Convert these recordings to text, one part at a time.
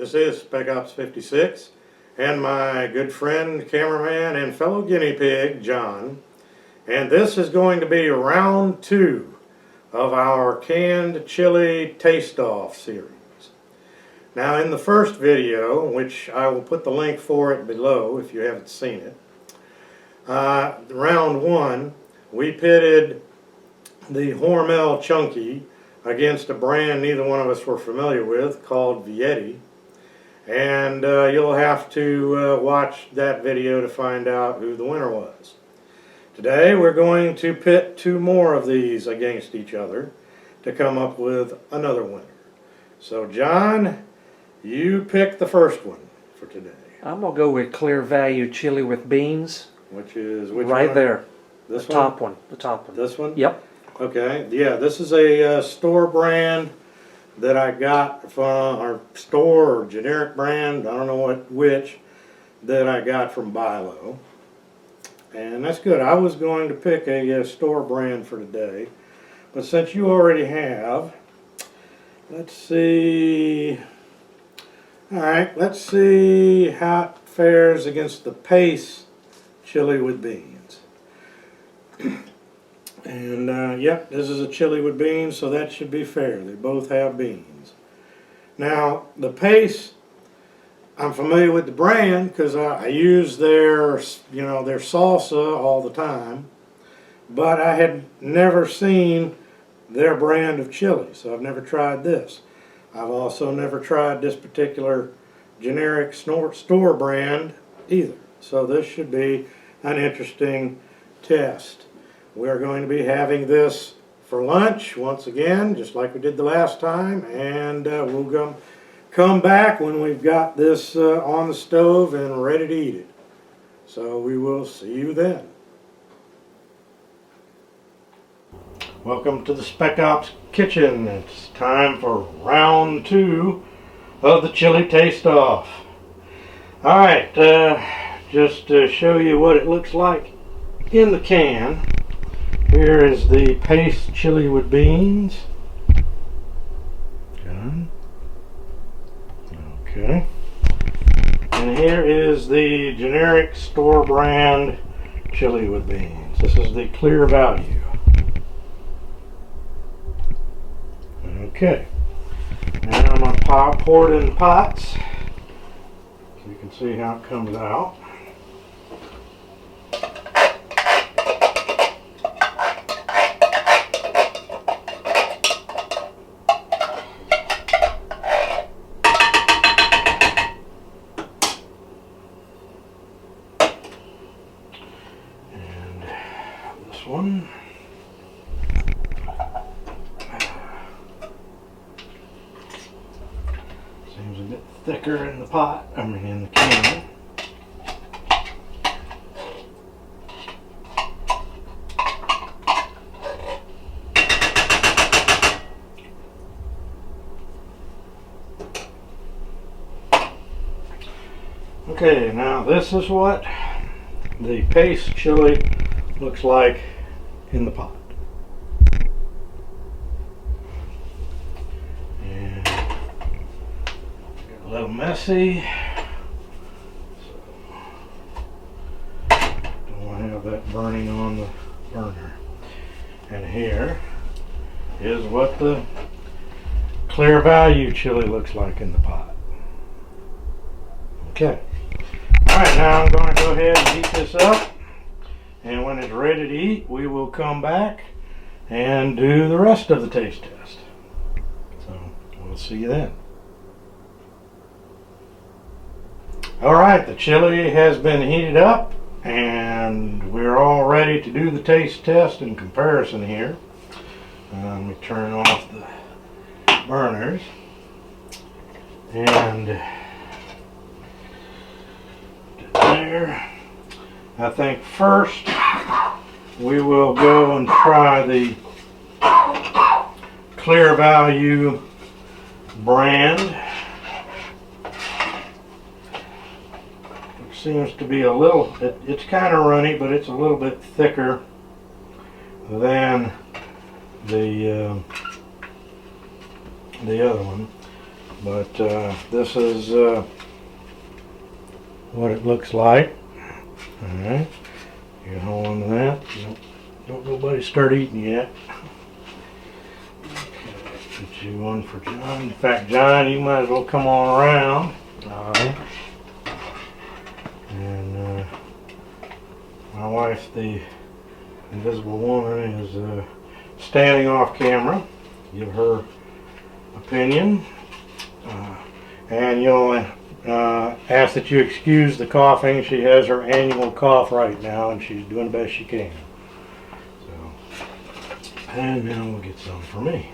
This is Spec Ops 56 and my good friend, cameraman, and fellow guinea pig, John. And this is going to be round 2 of our canned chili taste-off series. Now in the first video, which I will put the link for it below if you haven't seen it, round 1, we pitted the Hormel Chunky against a brand neither one of us were familiar with called Vietti. And you'll have to watch that video to find out who the winner was. Today we're going to pit 2 more of these against each other to come up with another winner. So John, you pick the first one for today. I'm going to go with Clear Value Chili with Beans. Which is which right one? There. This the one? top one. The top one. This one? Yep. Okay. Yeah, this is a store brand that I got from our store or generic brand, I don't know which, that I got from Bilo. And that's good. I was going to pick a store brand for today, but since you already have, let's see. Alright, let's see how it fares against the Pace chili with beans. And yep, this is a chili with beans, so that should be fair. They both have beans. Now, the Pace, I'm familiar with the brand because I use their, their salsa all the time, but I had never seen their brand of chili, so I've never tried this. I've also never tried this particular generic store brand either. So this should be an interesting test. We're going to be having this for lunch once again, just like we did the last time, and we'll come back when we've got this on the stove and ready to eat it. So we will see you then. Welcome to the Spec Ops kitchen. It's time for round 2 of the chili taste-off. Alright, just to show you what it looks like in the can. Here is the Pace chili with beans. Good. Okay. And here is the generic store brand chili with beans. This is the Clear Value. Okay. Now I'm going to pour it in pots so you can see how it comes out. One. Seems a bit thicker in the pot, in the can. Okay, now this is what the Pace chili looks like in the pot. And a little messy, so don't want to have that burning on the burner. And here is what the Clear Value chili looks like in the pot. Okay. Alright, now I'm going to go ahead and heat this up. And when it's ready to eat, we will come back and do the rest of the taste test. So, we'll see you then. Alright, the chili has been heated up and we're all ready to do the taste test and comparison here. Let me turn off the burners. And there. I think first we will go and try the Clear Value brand, which seems to be a little, it's kind of runny, but it's a little bit thicker than the other one. But this is what it looks like. Alright, you hold on to that. Don't nobody start eating yet. Get you one for John. In fact, John, you might as well come on around. Alright. And my wife, the Invisible Woman, is standing off camera. Give her opinion. And you'll ask that you excuse the coughing. She has her annual cough right now, and she's doing the best she can. So, and now we'll get some for me.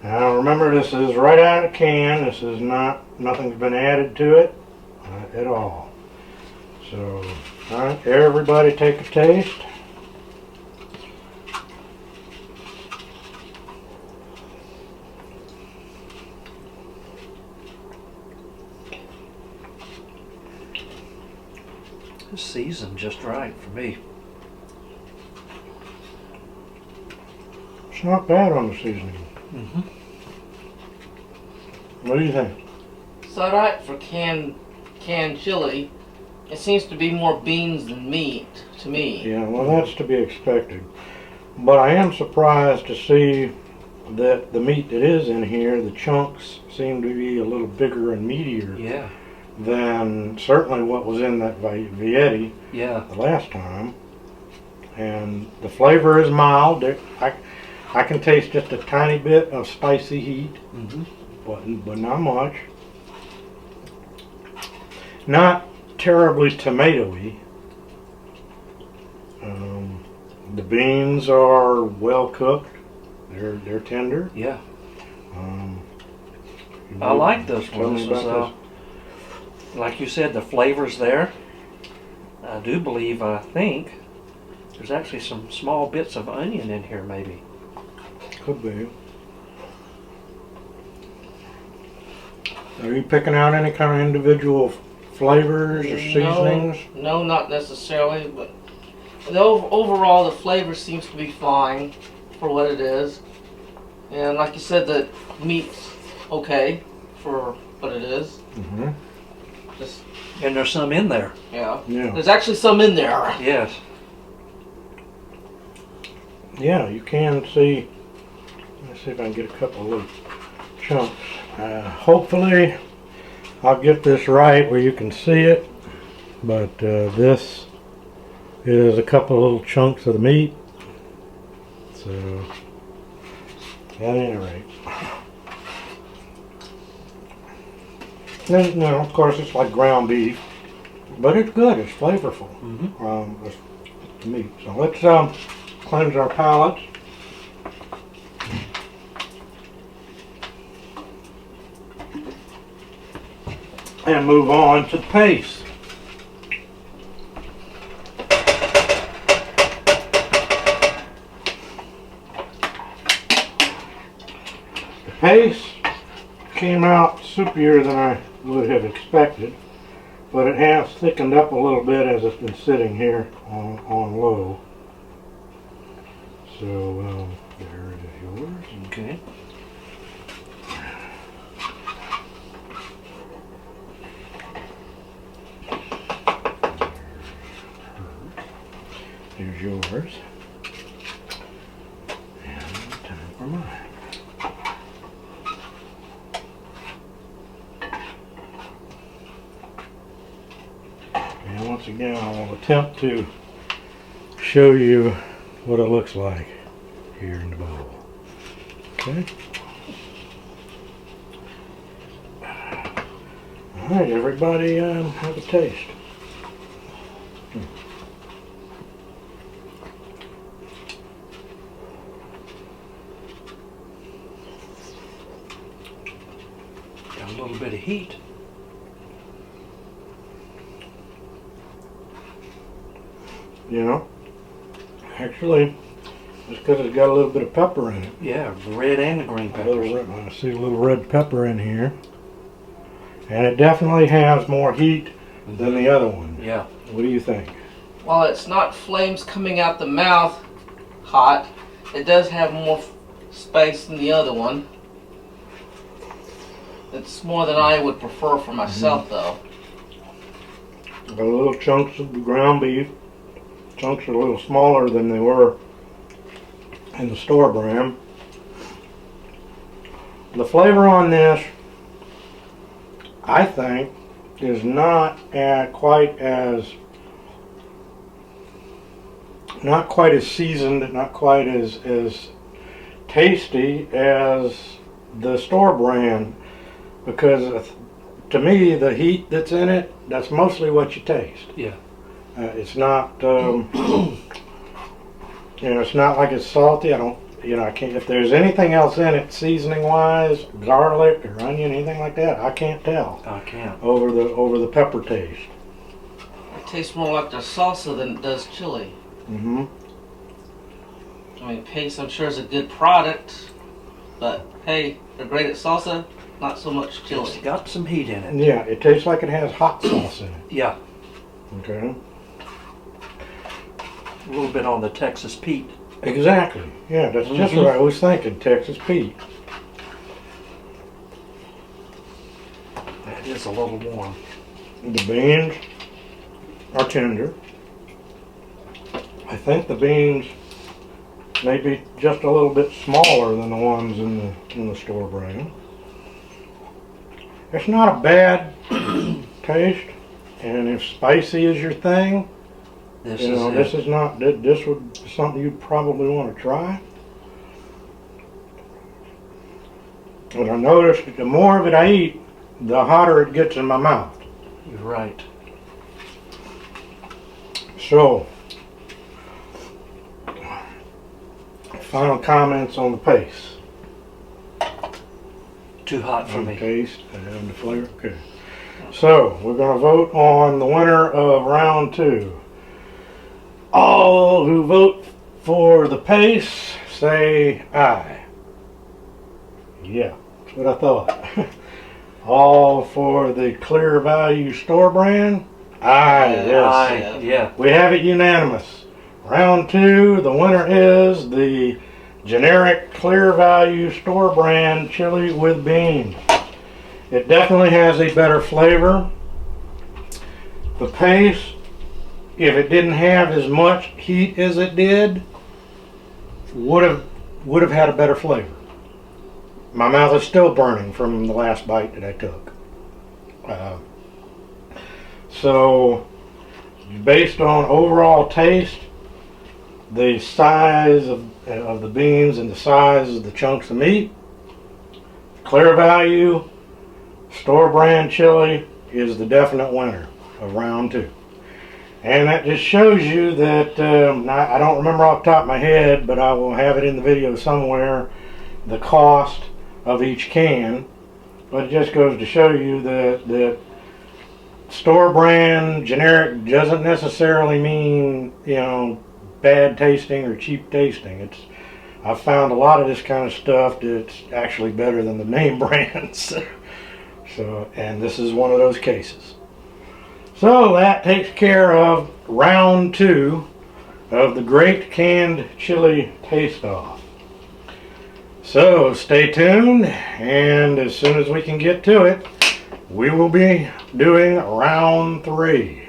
Now remember, this is right out of the can. This is nothing's been added to it at all. So, all right, everybody take a taste. It's seasoned just right for me. It's not bad on the seasoning. Mm-hmm. What do you think? It's alright for canned chili. It seems to be more beans than meat to me. Yeah, well, that's to be expected. But I am surprised to see that the meat that is in here, the chunks seem to be a little bigger and meatier Yeah, than certainly what was in that Vietti yeah. the last time. And the flavor is mild. I can taste just a tiny bit of spicy heat, Mm-hmm. but not much. Not terribly tomatoey. The beans are well cooked. They're tender. Yeah, You I like those tell me ones. about Like you said, the flavor's there. I think there's actually some small bits of onion in here, maybe. this. Could be. Are you picking out any kind of individual flavors or seasonings? No, not necessarily, but overall the flavor seems to be fine for what it is. And like you said, the meat's okay for what it is. Mm-hmm. Just, And there's some in there. yeah. Yeah. There's actually some in there. Yes. Yeah, you can see. Let's see if I can get a couple of little chunks. Hopefully, I'll get this right where you can see it. But this is a couple of little chunks of the meat. So, at any rate. And, of course, it's like ground beef, but it's good. It's flavorful. Mm-hmm. It's meat. So let's cleanse our palates. And move on to the paste. The paste came out soupier than I would have expected, but it has thickened up a little bit as it's been sitting here on low. So there it is, yours. Okay. Here's yours. And time for mine. And once again, I will attempt to show you what it looks like here in the bowl. Okay. All right, everybody, have a taste. Got a little bit of heat. You know, actually, it's because it's got a little bit of pepper in it. Yeah, the red and the green I peppers. see a little red pepper in here. And it definitely has more heat than the other one. Yeah. What do you think? While it's not flames coming out the mouth hot, it does have more space than the other one. It's more than I would prefer for myself, though. The little chunks of the ground beef. Chunks are a little smaller than they were in the store brand. The flavor on this, I think, is not quite as seasoned, not quite as tasty as the store brand, because to me the heat that's in it, that's mostly what you taste. Yeah. It's not it's not like it's salty. I can't, if there's anything else in it seasoning wise, garlic or onion, anything like that, I can't tell I can't. over the pepper taste. It tastes more like their salsa than it does chili. Mm-hmm. I mean, Pace, I'm sure, is a good product, but hey, they're great at salsa, not so much It's chili. got some heat in it. Yeah, it tastes like it has hot sauce in it. Yeah. Okay. A little bit on the Texas Pete. Exactly. Yeah, that's just what I was thinking. Texas Pete. That is a little warm. The beans are tender. I think the beans may be just a little bit smaller than the ones in the store brand. It's not a bad taste, and if spicy is your thing, This you is know, it. this is not. This would be something you'd probably want to try. But I noticed that the more of it I eat, the hotter it gets in my mouth. You're right. So, final comments on the pace. Too hot for On the me. taste and the flavor. Okay. So, we're going to vote on the winner of round 2. All who vote for the pace, say aye. Yeah, that's what I thought. All for the Clear Value store brand, aye. Yes. Aye. Yeah. We have it unanimous. Round 2, the winner is the generic Clear Value store brand chili with beans. It definitely has a better flavor. The pace, if it didn't have as much heat as it did, would have had a better flavor. My mouth is still burning from the last bite that I took. So, based on overall taste, the size of the beans and the size of the chunks of meat, Clear Value store brand chili is the definite winner of round 2. And that just shows you that, I don't remember off the top of my head, but I will have it in the video somewhere, the cost of each can. But it just goes to show you that store brand generic doesn't necessarily mean, bad tasting or cheap tasting. I've found a lot of this kind of stuff that's actually better than the name brands. So, and this is one of those cases. So that takes care of round 2 of the Great Canned Chili Taste-Off. So stay tuned, and as soon as we can get to it, we will be doing round 3.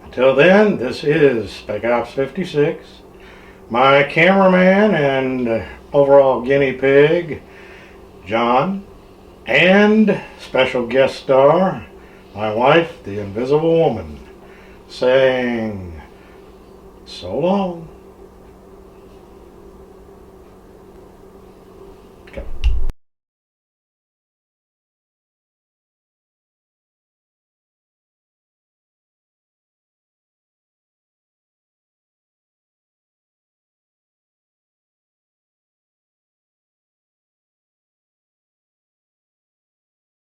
Until then, this is Spec Ops 56. My cameraman and overall guinea pig, John, and special guest star, my wife, the Invisible Woman, saying so long.